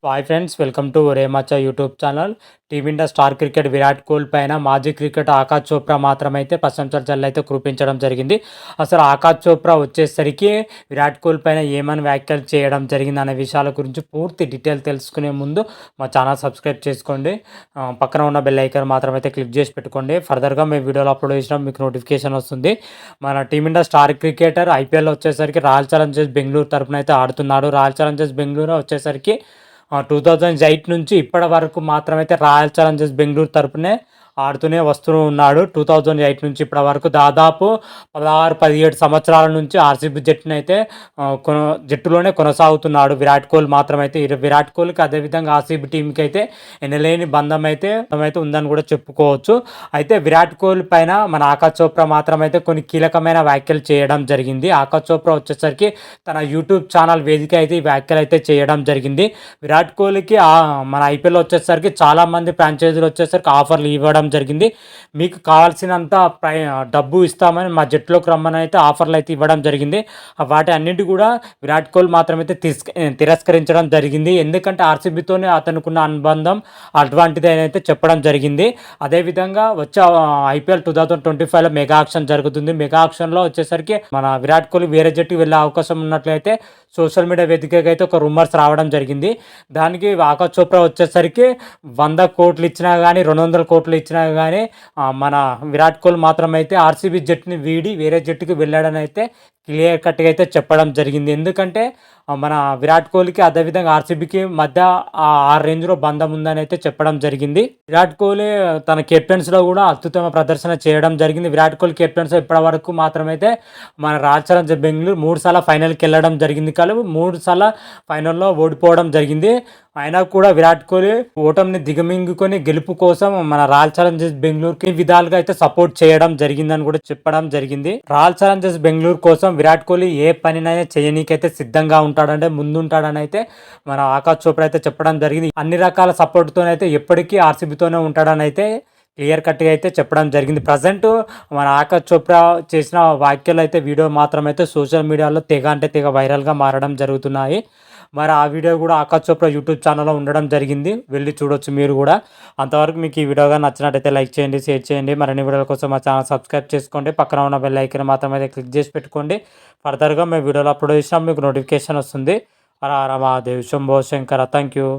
Hi friends, welcome to ఒరే మచ్చా YouTube channel. Team India star cricket Virat Kohli పైన మాజీ క్రికెట్ ఆకాష్ చోప్రా మాత్రమైతే ప్రశంసల జల్లైతే కురిపించడం జరిగింది. అసలు ఆకాష్ చోప్రా వచ్చేసరికి విరాట్ కోహ్లీ పైన ఏమని వ్యాఖ్యలు చేయడం జరిగింది అనే విషయాల గురించి పూర్తి డీటెయిల్ తెలుసుకునే ముందు మా ఛానల్ సబ్స్క్రైబ్ చేసుకోండి. పక్కన ఉన్న బెల్ ఐకాన్ మాత్రమైతే క్లిక్ చేసి పెట్టుకోండి. ఫర్దర్గా మేము వీడియోలో అప్లోడ్ చేసినా మీకు నోటిఫికేషన్ వస్తుంది. మన టీమిండియా స్టార్ క్రికెటర్ ఐపీఎల్ వచ్చేసరికి రాయల్ ఛాలెంజర్స్ బెంగళూరు తరపున అయితే ఆడుతున్నాడు. రాయల్ ఛాలెంజర్స్ బెంగళూరు వచ్చేసరికి 2008 నుంచి ఇప్పటి వరకు మాత్రమైతే రాయల్ ఛాలెంజర్స్ బెంగళూరు తరపునే ఆడుతూనే వస్తూ ఉన్నాడు. 2008 నుంచి ఇప్పటి వరకు దాదాపు 16-17 సంవత్సరాల నుంచి ఆర్సీబీ జట్టునైతే జట్టులోనే కొనసాగుతున్నాడు విరాట్ కోహ్లీ మాత్రమైతే. విరాట్ కోహ్లీకి అదేవిధంగా ఆర్సీబీ టీంకి అయితే ఎనలేని బంధం అయితే ఉందని కూడా చెప్పుకోవచ్చు. అయితే విరాట్ కోహ్లీ పైన మన ఆకాష్ చోప్రా మాత్రమైతే కొన్ని కీలకమైన వ్యాఖ్యలు చేయడం జరిగింది. ఆకాష్ చోప్రా వచ్చేసరికి తన యూట్యూబ్ ఛానల్ వేదిక అయితే ఈ వ్యాఖ్యలు అయితే చేయడం జరిగింది. విరాట్ కోహ్లీకి మన ఐపీఎల్ వచ్చేసరికి చాలామంది ఫ్రాంచైజీలు వచ్చేసరికి ఆఫర్లు ఇవ్వడం జరిగింది. మీకు కావాల్సినంత డబ్బు ఇస్తామని మా జట్టులోకి రమ్మని అయితే ఆఫర్లు అయితే ఇవ్వడం జరిగింది. వాటి అన్నింటి కూడా విరాట్ కోహ్లీ మాత్రమైతే తిరస్కరించడం జరిగింది. ఎందుకంటే ఆర్సీబీతోనే అతనుకున్న అనుబంధం అటువంటిది అయితే చెప్పడం జరిగింది. అదేవిధంగా వచ్చే ఐపీఎల్ 2025లో మెగా ఆక్షన్ జరుగుతుంది. మెగా ఆక్షన్లో వచ్చేసరికి మన విరాట్ కోహ్లీ వేరే జట్టుకు వెళ్ళే అవకాశం ఉన్నట్లయితే సోషల్ మీడియా వేదికగా అయితే ఒక రూమర్స్ రావడం జరిగింది. దానికి ఆకాష్ చోప్రా వచ్చేసరికి 100 కోట్లు ఇచ్చినా కానీ 200 కోట్లు ఇచ్చినా కానీ మన విరాట్ కోహ్లీ మాత్రమైతే ఆర్సీబీ జట్టుని వీడి వేరే జట్టుకి వెళ్ళాడని అయితే క్లియర్ కట్గా అయితే చెప్పడం జరిగింది. ఎందుకంటే మన విరాట్ కోహ్లీకి అదేవిధంగా ఆర్సీబీకి మధ్య ఆ రేంజ్లో బంధం ఉందని అయితే చెప్పడం జరిగింది. విరాట్ కోహ్లీ తన కెప్టెన్స్లో కూడా అత్యుత్తమ ప్రదర్శన చేయడం జరిగింది. విరాట్ కోహ్లీ కెప్టెన్స్ ఇప్పటి వరకు మాత్రమైతే మన రాయల్ ఛాలెంజర్స్ బెంగళూరు 3 సార్లు ఫైనల్కి వెళ్ళడం జరిగింది. కానీ 3 సార్లు ఫైనల్లో ఓడిపోవడం జరిగింది. అయినా కూడా విరాట్ కోహ్లీ ఓటమిని దిగమింగుకొని గెలుపు కోసం మన రాయల్ ఛాలెంజర్స్ బెంగళూరుకి విధాలుగా అయితే సపోర్ట్ చేయడం జరిగిందని కూడా చెప్పడం జరిగింది. రాయల్ ఛాలెంజర్స్ బెంగళూరు కోసం విరాట్ కోహ్లీ ఏ పనినైనా చేయనీకైతే సిద్ధంగా ఉంటాడంటే ముందుంటాడని అయితే మన ఆకాష్ చోప్రా అయితే చెప్పడం జరిగింది. అన్ని రకాల సపోర్ట్తోనైతే ఎప్పటికీ ఆర్సీబీతోనే ఉంటాడని అయితే క్లియర్ కట్గా అయితే చెప్పడం జరిగింది. ప్రజెంట్ మన ఆకాష్ చోప్రా చేసిన వ్యాఖ్యలు అయితే వీడియో మాత్రమైతే సోషల్ మీడియాలో తెగ వైరల్గా మారడం జరుగుతున్నాయి. మరి ఆ వీడియో కూడా ఆకాష్ చోప్రా యూట్యూబ్ ఛానల్లో ఉండడం జరిగింది, వెళ్ళి చూడొచ్చు మీరు కూడా. అంతవరకు మీకు ఈ వీడియోగా నచ్చినట్టయితే లైక్ చేయండి, షేర్ చేయండి. మరిన్ని వీడియోల కోసం మా ఛానల్ సబ్స్క్రైబ్ చేసుకోండి. పక్కన ఉన్న బెల్ ఐకాన్ మాత్రమే క్లిక్ చేసి పెట్టుకోండి. ఫర్దర్గా మేము వీడియోలో అప్లోడ్ చేసినా మీకు నోటిఫికేషన్ వస్తుంది. హర హర మహాదేవ్, శంభో శంకర. Thank you.